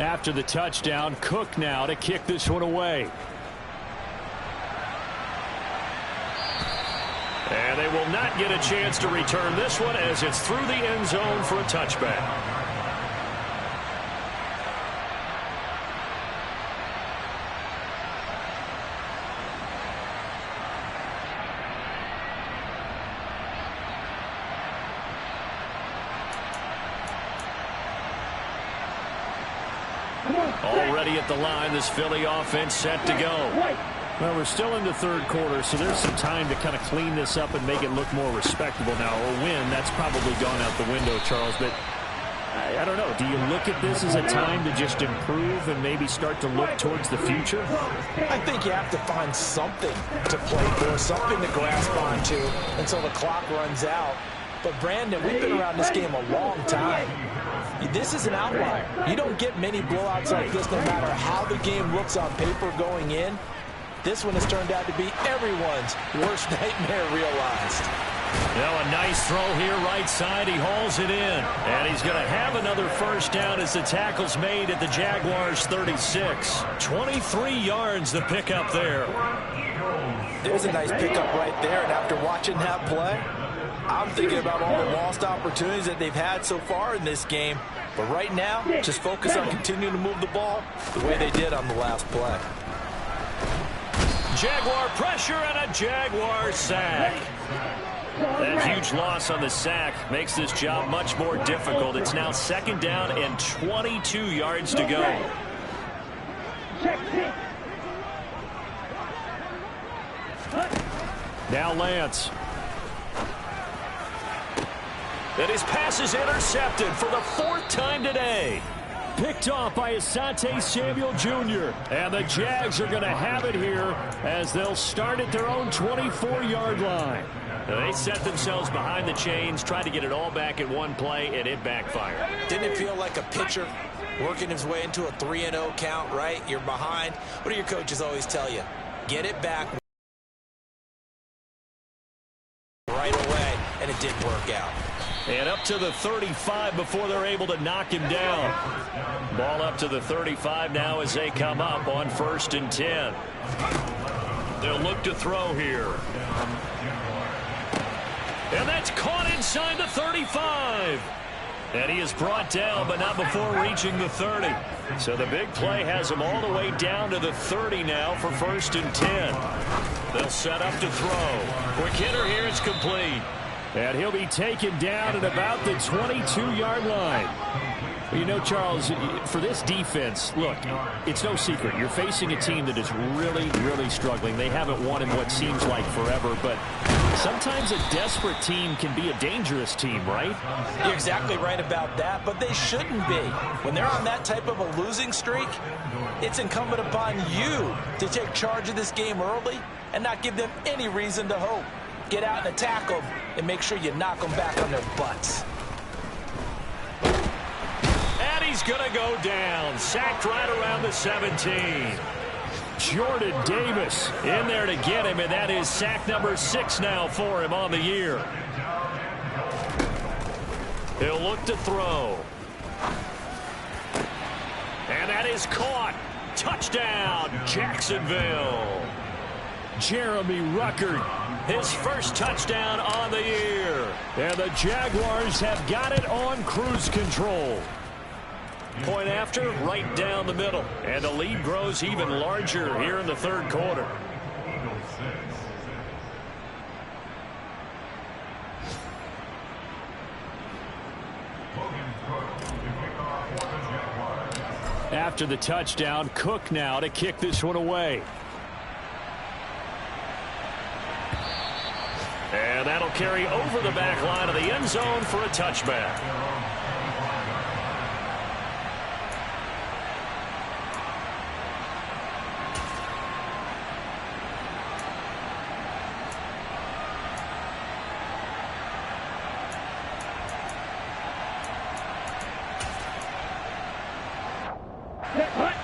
After the touchdown, Cook now to kick this one away. And they will not get a chance to return this one as it's through the end zone for a touchback. Already at the line, this Philly offense set to go. Well, we're still in the third quarter, so there's some time to kind of clean this up and make it look more respectable now. Or win, that's probably gone out the window, Charles. But I don't know. Do you look at this as a time to just improve and maybe start to look towards the future? I think you have to find something to play for, something to grasp onto until the clock runs out. But, Brandon, we've been around this game a long time. This is an outlier. You don't get many blowouts like this no matter how the game looks on paper going in. This one has turned out to be everyone's worst nightmare realized. Now a nice throw here right side. He hauls it in. And he's going to have another first down as the tackle's made at the Jaguars' 36. 23 yards the pickup there. There's a nice pickup right there. And after watching that play, I'm thinking about all the lost opportunities that they've had so far in this game. But right now, just focus on continuing to move the ball the way they did on the last play. Jaguar pressure and a Jaguar sack. That huge loss on the sack makes this job much more difficult. It's now second down and 22 yards to go. Now Lance. And his pass is intercepted for the fourth time today. Picked off by Asante Samuel Jr. And the Jags are going to have it here as they'll start at their own 24-yard line. They set themselves behind the chains, tried to get it all back in one play, and it backfired. Didn't it feel like a pitcher working his way into a 3-0 count, right? You're behind. What do your coaches always tell you? Get it back right away, and it didn't work out. And up to the 35 before they're able to knock him down. Ball up to the 35 now as they come up on 1st and 10. They'll look to throw here. And that's caught inside the 35. And he is brought down, but not before reaching the 30. So the big play has him all the way down to the 30 now for 1st and 10. They'll set up to throw. Quick hitter here, it's complete. And he'll be taken down at about the 22-yard line. Well, you know, Charles, for this defense, look, it's no secret. You're facing a team that is really, really struggling. They haven't won in what seems like forever, but sometimes a desperate team can be a dangerous team, right? You're exactly right about that, but they shouldn't be. When they're on that type of a losing streak, it's incumbent upon you to take charge of this game early and not give them any reason to hope. Get out and attack them and make sure you knock them back on their butts. And he's going to go down. Sacked right around the 17. Jordan Davis in there to get him, and that is sack number 6 now for him on the year. He'll look to throw. And that is caught. Touchdown, Jacksonville. Jeremy Ruckert, his first touchdown on the year. And the Jaguars have got it on cruise control. Point after, right down the middle. And the lead grows even larger here in the third quarter. After the touchdown, Cook now to kick this one away. And that'll carry over the back line of the end zone for a touchback.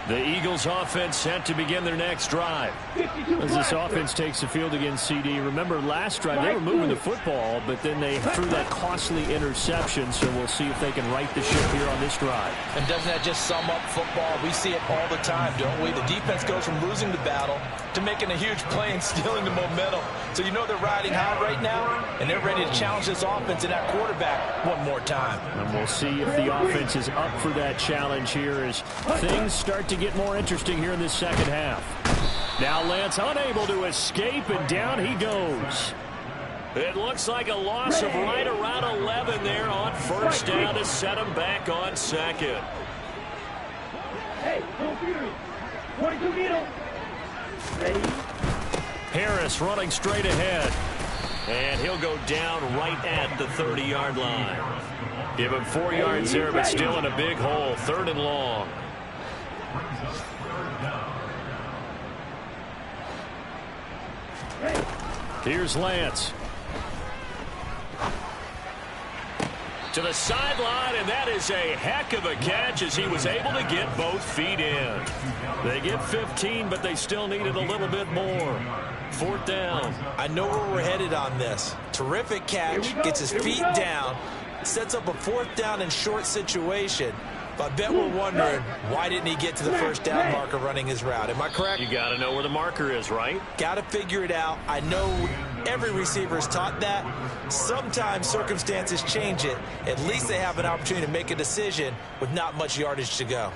The Eagles offense set to begin their next drive. As this offense takes the field against CD, remember last drive they were moving the football, but then they threw that costly interception, so we'll see if they can right the ship here on this drive. And doesn't that just sum up football? We see it all the time, don't we? The defense goes from losing the battle to making a huge play and stealing the momentum. So you know they're riding high right now, and they're ready to challenge this offense and that quarterback one more time. And we'll see if the offense is up for that challenge here as things start to get more interesting here in this second half. Now Lance unable to escape, and down he goes. It looks like a loss of right around 11 there on first down to set him back on second. Harris running straight ahead. And he'll go down right at the 30-yard line. Give him 4 yards there, but still in a big hole. 3rd and long. Here's Lance. To the sideline, and that is a heck of a catch as he was able to get both feet in. They get 15, but they still needed a little bit more. 4th down. I know where we're headed on this. Terrific catch, gets his feet down, sets up a 4th down and short situation. But I bet we're wondering, why didn't he get to the first down marker running his route? Am I correct? You got to know where the marker is, right? Got to figure it out. I know every receiver is taught that. Sometimes circumstances change it. At least they have an opportunity to make a decision with not much yardage to go.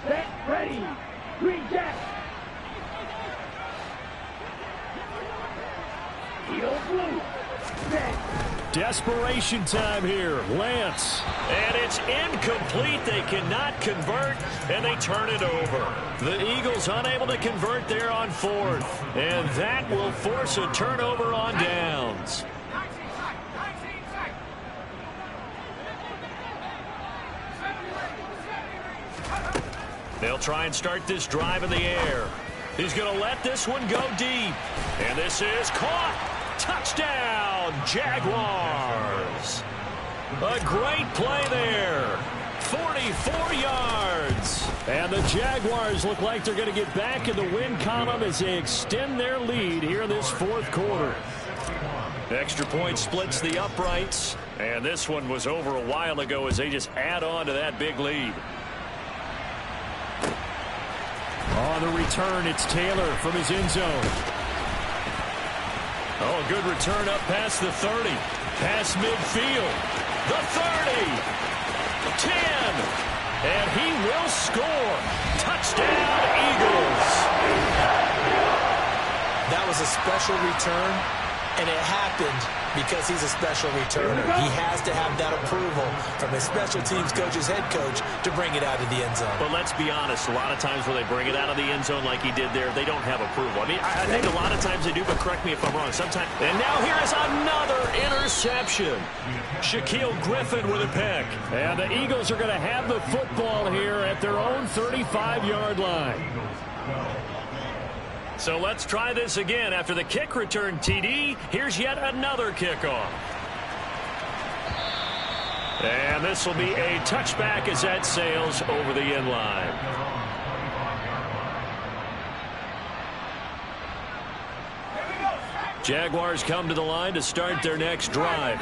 Set, ready, green jack. Desperation time here. Lance. And it's incomplete. They cannot convert, and they turn it over. The Eagles unable to convert there on 4th. And that will force a turnover on downs. They'll try and start this drive in the air. He's going to let this one go deep. And this is caught. Touchdown, Jaguars. A great play there. 44 yards. And the Jaguars look like they're going to get back in the win column as they extend their lead here in this 4th quarter. Extra point splits the uprights. And this one was over a while ago as they just add on to that big lead. On the return, it's Taylor from his end zone. Oh, a good return up past the 30. Past midfield. The 30. 10. And he will score. Touchdown, Eagles. That was a special return, and it happened because he's a special returner. He has to have that approval from his special teams coach's head coach to bring it out of the end zone. But let's be honest, a lot of times when they bring it out of the end zone like he did there, they don't have approval. I mean, I think a lot of times they do, but correct me if I'm wrong. Sometimes. And now here is another interception. Shaquille Griffin with a pick. And the Eagles are going to have the football here at their own 35-yard line. So let's try this again. After the kick return TD, here's yet another kickoff. And this will be a touchback as that sails over the end line. Jaguars come to the line to start their next drive.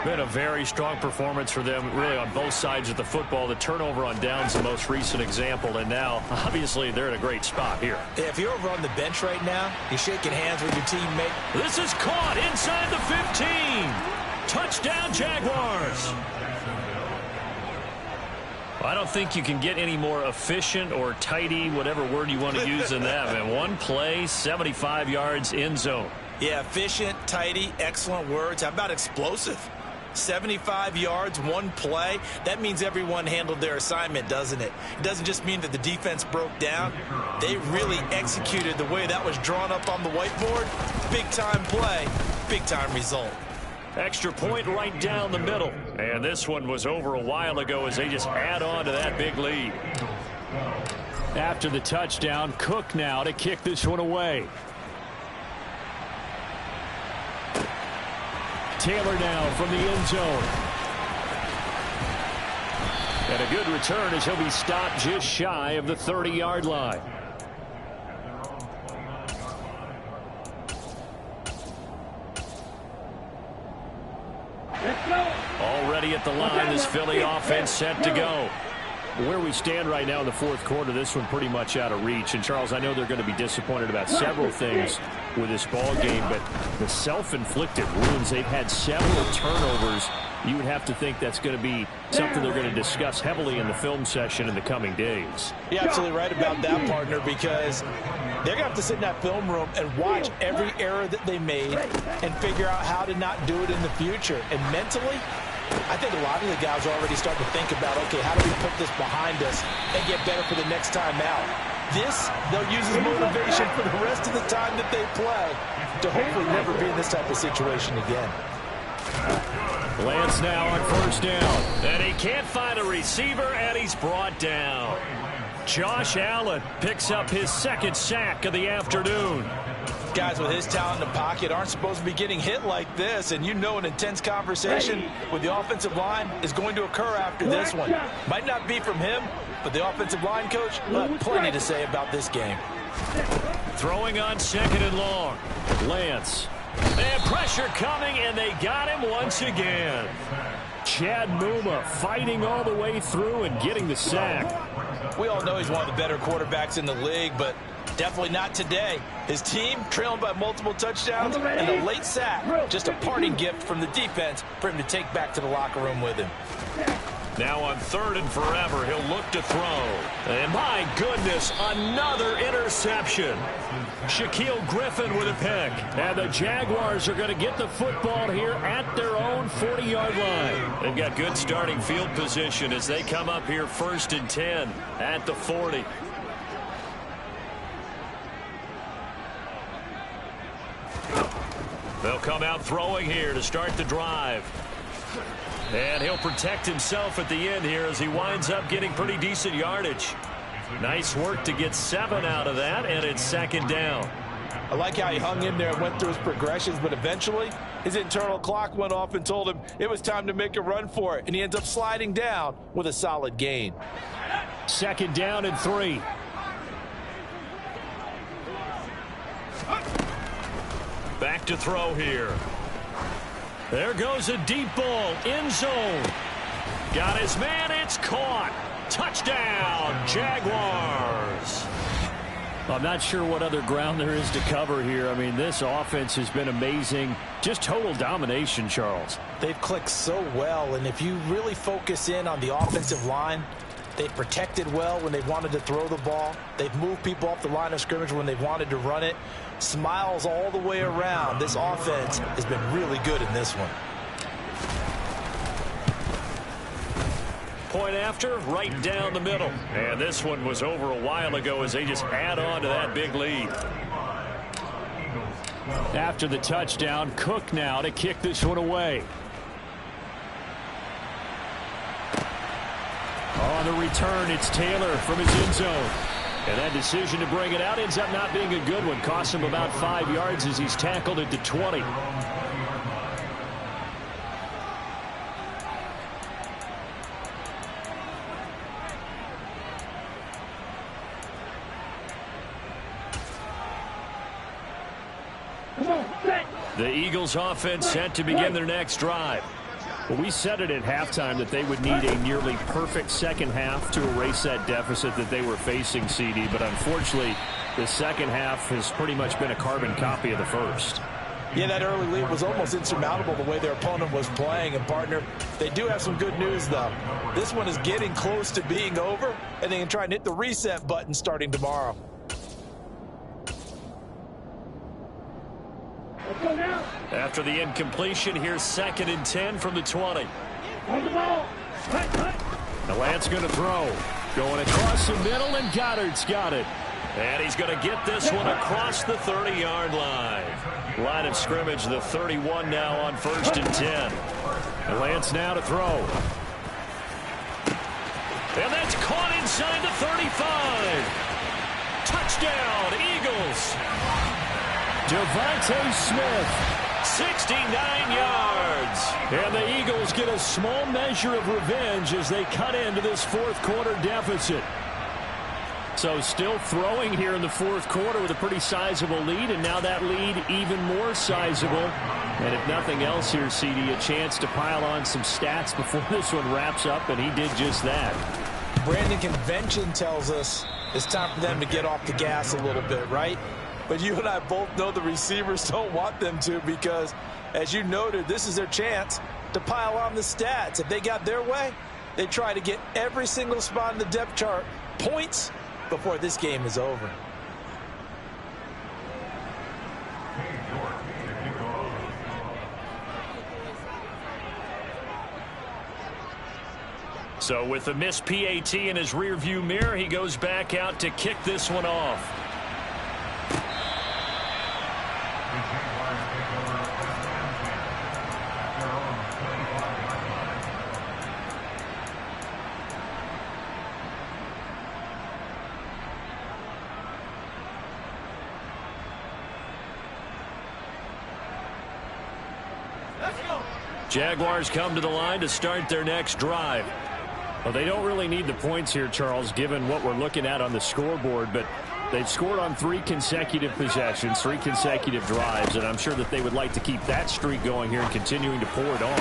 Been a very strong performance for them, really, on both sides of the football. The turnover on downs the most recent example, and now, obviously, they're in a great spot here. If you're over on the bench right now, you're shaking hands with your teammate. This is caught inside the 15. Touchdown, Jaguars. I don't think you can get any more efficient or tidy, whatever word you want to use in that. Man, one play, 75 yards, end zone. Yeah, efficient, tidy, excellent words. How about explosive? 75 yards, one play. That means everyone handled their assignment, doesn't it? It doesn't just mean that the defense broke down. They really executed the way that was drawn up on the whiteboard. Big-time play, big-time result. Extra point right down the middle. And this one was over a while ago as they just add on to that big lead. After the touchdown, Cook now to kick this one away. Taylor now from the end zone. And a good return as he'll be stopped just shy of the 30-yard line. Let's go. Already at the line, this Philly offense set to go. Where we stand right now in the fourth quarter, this one pretty much out of reach. And, Charles, I know they're going to be disappointed about several things with this ball game, but the self-inflicted wounds, they've had several turnovers. You would have to think that's going to be something they're going to discuss heavily in the film session in the coming days. You're absolutely right about that, partner, because they're going to have to sit in that film room and watch every error that they made and figure out how to not do it in the future. And mentally, I think a lot of the guys are already starting to think about, okay, how do we put this behind us and get better for the next time out? This, they'll use as motivation for the rest of the time that they play to hopefully never be in this type of situation again. Lance now on first down. And he can't find a receiver, and he's brought down. Josh Allen picks up his second sack of the afternoon. Guys with his talent in the pocket aren't supposed to be getting hit like this, and you know an intense conversation with the offensive line is going to occur after this one. Might not be from him, but the offensive line coach will have plenty to say about this game. Throwing on second and long. Lance. And pressure coming, and they got him once again. Chad Muma fighting all the way through and getting the sack. We all know he's one of the better quarterbacks in the league, but definitely not today. His team trailing by multiple touchdowns and a late sack. Just a parting gift from the defense for him to take back to the locker room with him. Now on third and forever, he'll look to throw. And my goodness, another interception. Shaquille Griffin with a pick. And the Jaguars are going to get the football here at their own 40-yard line. They've got good starting field position as they come up here first and 10 at the 40. They'll come out throwing here to start the drive. And he'll protect himself at the end here as he winds up getting pretty decent yardage. Nice work to get 7 out of that, and it's second down. I like how he hung in there and went through his progressions, but eventually his internal clock went off and told him it was time to make a run for it, and he ends up sliding down with a solid gain. Second down and 3. Back to throw here. There goes a deep ball, end zone. Got his man, it's caught. Touchdown, Jaguars. I'm not sure what other ground there is to cover here. I mean, this offense has been amazing. Just total domination, Charles. They've clicked so well, and if you really focus in on the offensive line, they've protected well when they've wanted to throw the ball. They've moved people off the line of scrimmage when they've wanted to run it. Smiles all the way around. This offense has been really good in this one. Point after, right down the middle. And this one was over a while ago as they just add on to that big lead. After the touchdown, Cook now to kick this one away. On the return, it's Taylor from his end zone. And that decision to bring it out ends up not being a good one. Costs him about 5 yards as he's tackled at the 20. The Eagles offense set to begin their next drive. Well, we said it at halftime that they would need a nearly perfect second half to erase that deficit that they were facing, CD. But unfortunately, the second half has pretty much been a carbon copy of the first. Yeah, that early lead was almost insurmountable the way their opponent was playing. And, partner, they do have some good news, though. This one is getting close to being over, and they can try and hit the reset button starting tomorrow. After the incompletion, here's second and 10 from the 20. On the ball. The Lance going to throw. Going across the middle, and Goddard's got it. And he's going to get this one across the 30-yard line. Line of scrimmage, the 31 now on first and 10. The Lance now to throw. And that's caught inside the 35. Touchdown, Eagles. Devontae Smith. 69 yards. And the Eagles get a small measure of revenge as they cut into this fourth quarter deficit. So still throwing here in the fourth quarter with a pretty sizable lead, and now that lead even more sizable. And if nothing else here, CD, a chance to pile on some stats before this one wraps up, and he did just that. Brandon, convention tells us it's time for them to get off the gas a little bit, right? But you and I both know the receivers don't want them to because, as you noted, this is their chance to pile on the stats. If they got their way, they try to get every single spot in the depth chart points before this game is over. So with the missed PAT in his rearview mirror, he goes back out to kick this one off. Jaguars come to the line to start their next drive. Well, they don't really need the points here, Charles, given what we're looking at on the scoreboard, but they've scored on 3 consecutive possessions, 3 consecutive drives, and I'm sure that they would like to keep that streak going here and continuing to pour it on.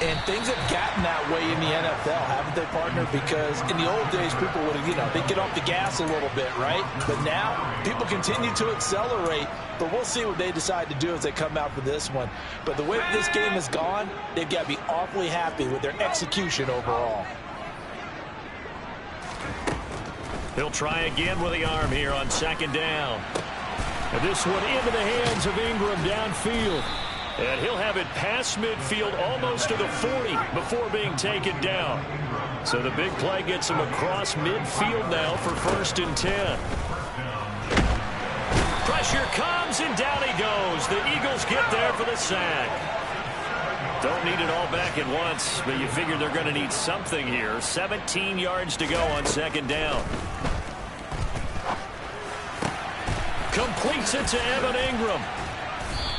And things have gotten that way in the NFL, haven't they, partner? Because in the old days, people would have, they'd get off the gas a little bit, right? But now, people continue to accelerate, but we'll see what they decide to do as they come out for this one. But the way that this game has gone, they've got to be awfully happy with their execution overall. He'll try again with the arm here on second down. And this one into the hands of Ingram downfield. And he'll have it past midfield almost to the 40 before being taken down. So the big play gets him across midfield now for 1st and 10. Pressure comes and down he goes. The Eagles get there for the sack. Don't need it all back at once, but you figure they're going to need something here. 17 yards to go on second down. Completes it to Evan Ingram.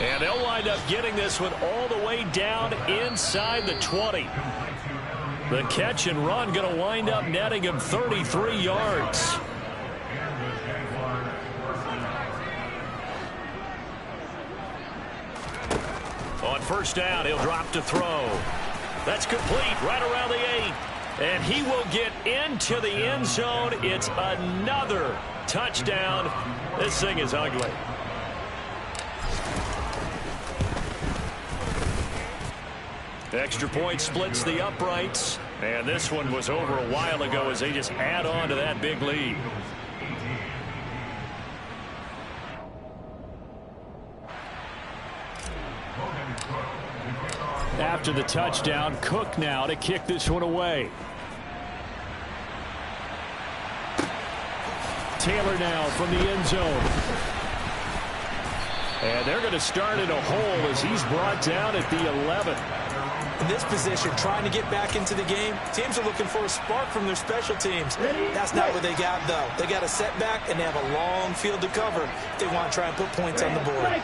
And they'll wind up getting this one all the way down inside the 20. The catch and run going to wind up netting him 33 yards. On first down, he'll drop to throw. That's complete right around the 8. And he will get into the end zone. It's another touchdown. This thing is ugly. Extra point splits the uprights. And this one was over a while ago as they just add on to that big lead. After the touchdown, Cook now to kick this one away. Taylor now from the end zone. And they're going to start in a hole as he's brought down at the 11. In this position, trying to get back into the game, teams are looking for a spark from their special teams. That's not what they got, though. They got a setback, and they have a long field to cover if they want to try and put points on the board.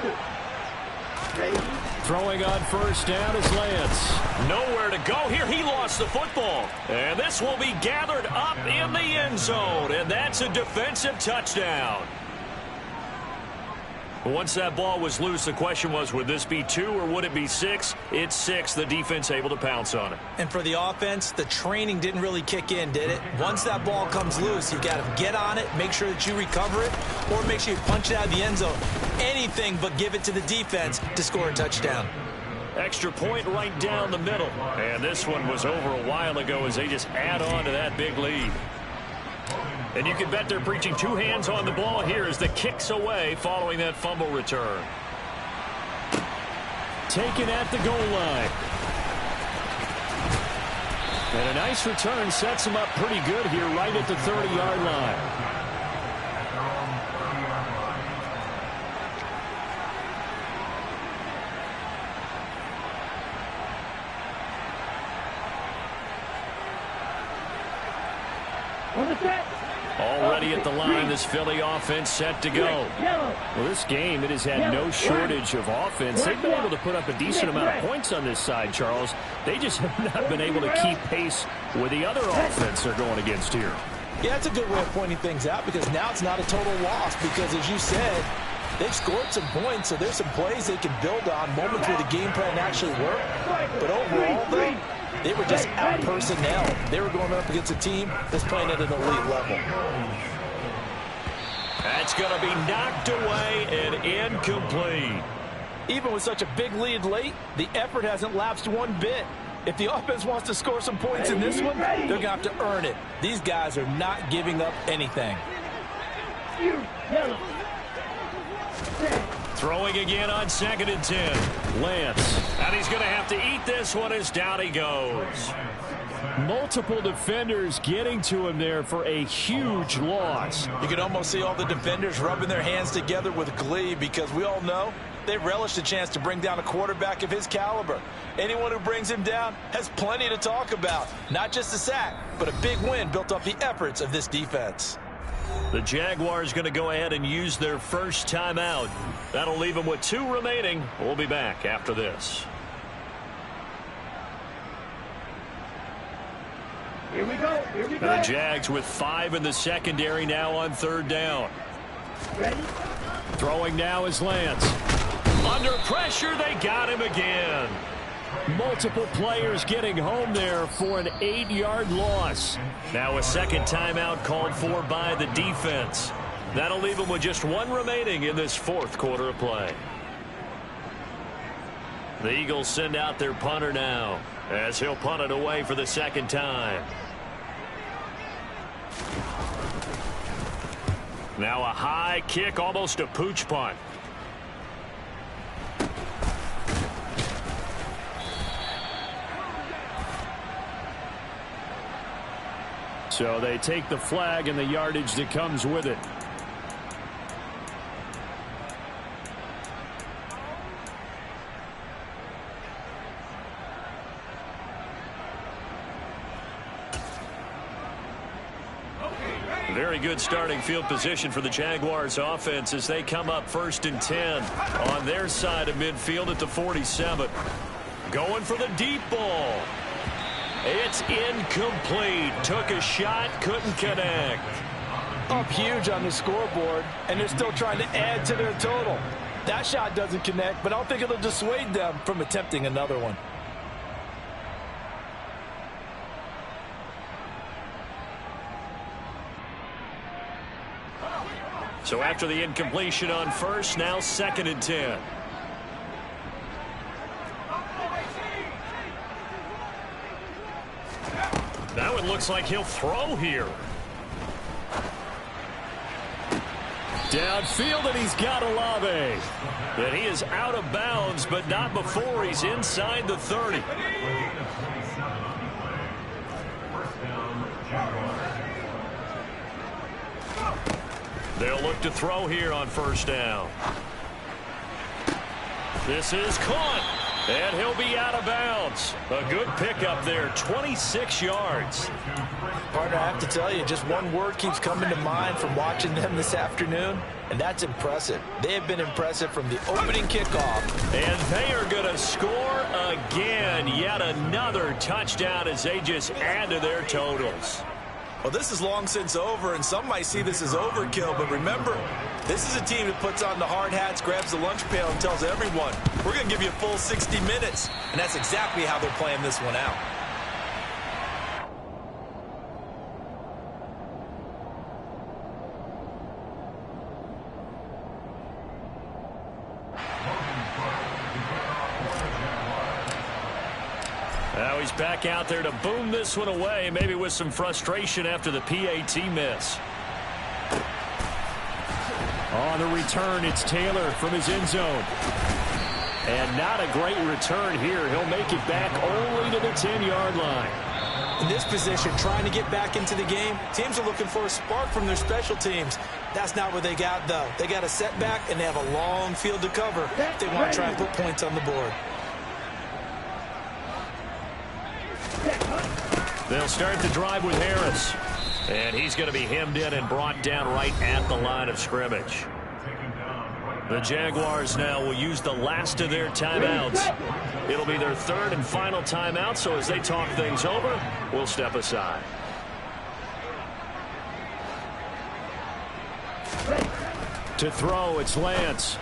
Throwing on first down is Lance. Nowhere to go here. He lost the football. And this will be gathered up in the end zone. And that's a defensive touchdown. Once that ball was loose, the question was, would this be 2 or would it be 6? It's 6. The defense able to pounce on it. And for the offense, the training didn't really kick in, did it? Once that ball comes loose, you got to get on it, make sure that you recover it, or make sure you punch it out of the end zone. Anything but give it to the defense to score a touchdown. Extra point right down the middle. And this one was over a while ago as they just add on to that big lead. And you can bet they're preaching 2 hands on the ball here as the kick's away following that fumble return. Taken at the goal line. And a nice return sets him up pretty good here right at the 30-yard line. On the set. Already at the line, this Philly offense set to go. Well, this game, it has had no shortage of offense. They've been able to put up a decent amount of points on this side, Charles. They just have not been able to keep pace with the other offense they're going against here. Yeah, that's a good way of pointing things out, because now it's not a total loss, because as you said, they've scored some points, so there's some plays they can build on, moments where the game plan actually worked. But overall, though, they were just out-personnel. They were going up against a team that's playing at an elite level. That's going to be knocked away and incomplete. Even with such a big lead late, the effort hasn't lapsed one bit. If the offense wants to score some points in this one, they're going to have to earn it. These guys are not giving up anything. Throwing again on 2nd and 10. Lance. And he's going to have to eat this one as down he goes. Multiple defenders getting to him there for a huge loss. You can almost see all the defenders rubbing their hands together with glee, because we all know they relish the chance to bring down a quarterback of his caliber. Anyone who brings him down has plenty to talk about. Not just a sack, but a big win built off the efforts of this defense. The Jaguars going to go ahead and use their first timeout. That'll leave them with 2 remaining. We'll be back after this. Here we go. Here we go. The Jags with 5 in the secondary now on 3rd down. Ready? Throwing now is Lance. Under pressure, they got him again. Multiple players getting home there for an 8-yard loss. Now a second timeout called for by the defense. That'll leave them with just 1 remaining in this 4th quarter of play. The Eagles send out their punter now, as he'll punt it away for the 2nd time. Now a high kick, almost a pooch punt. So they take the flag and the yardage that comes with it. Very good starting field position for the Jaguars offense as they come up 1st and 10 on their side of midfield at the 47. Going for the deep ball. It's incomplete. Took a shot, couldn't connect. Up huge on the scoreboard, and they're still trying to add to their total. That shot doesn't connect, but I don't think it'll dissuade them from attempting another one. So after the incompletion on 1st, now 2nd and 10. That one looks like he'll throw here. Downfield, and he's got Olave. But he is out of bounds, but not before he's inside the 30. They'll look to throw here on 1st down. This is caught. And he'll be out of bounds. A good pickup there, 26 yards. Partner, I have to tell you, just one word keeps coming to mind from watching them this afternoon, and that's impressive. They have been impressive from the opening kickoff. And they are going to score again. Yet another touchdown as they just add to their totals. Well, this is long since over, and some might see this as overkill, but remember, this is a team that puts on the hard hats, grabs the lunch pail, and tells everyone, we're going to give you a full 60 minutes. And that's exactly how they're playing this one out. Now he's back out there to boom this one away, maybe with some frustration after the PAT miss. On the return, it's Taylor from his end zone. And not a great return here. He'll make it back only to the 10-yard line. In this position, trying to get back into the game, teams are looking for a spark from their special teams. That's not what they got, though. They got a setback, and they have a long field to cover if they want to try and put points on the board. They'll start the drive with Harris. And he's going to be hemmed in and brought down right at the line of scrimmage. The Jaguars now will use the last of their timeouts. It'll be their third and final timeout, so as they talk things over, we'll step aside. To throw, it's Lance.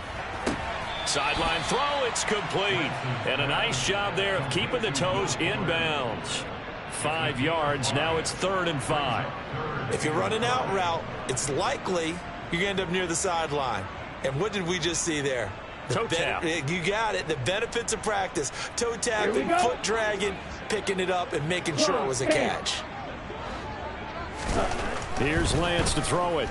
Sideline throw, it's complete. And a nice job there of keeping the toes inbounds. 5 yards, now it's 3rd and 5. If you're running out route, it's likely you're going to end up near the sideline. And what did we just see there? Toe tap. You got it. The benefits of practice. Toe tapping, foot dragging, picking it up, and making sure it was a catch. Here's Lance to throw it.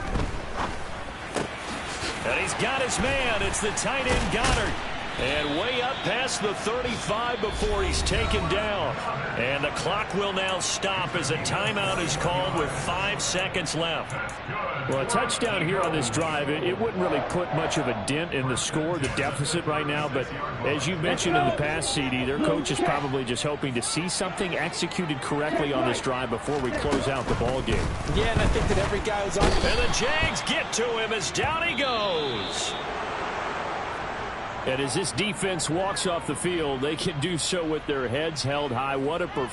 And he's got his man. It's the tight end Goddard. And way up past the 35 before he's taken down. And the clock will now stop as a timeout is called with 5 seconds left. Well, a touchdown here on this drive, it wouldn't really put much of a dent in the score, the deficit right now. But as you mentioned in the past, CD, their coach is probably just hoping to see something executed correctly on this drive before we close out the ball game. Yeah, and I think that every guy was on. And the Jags get to him as down he goes. And as this defense walks off the field, they can do so with their heads held high. What a performance.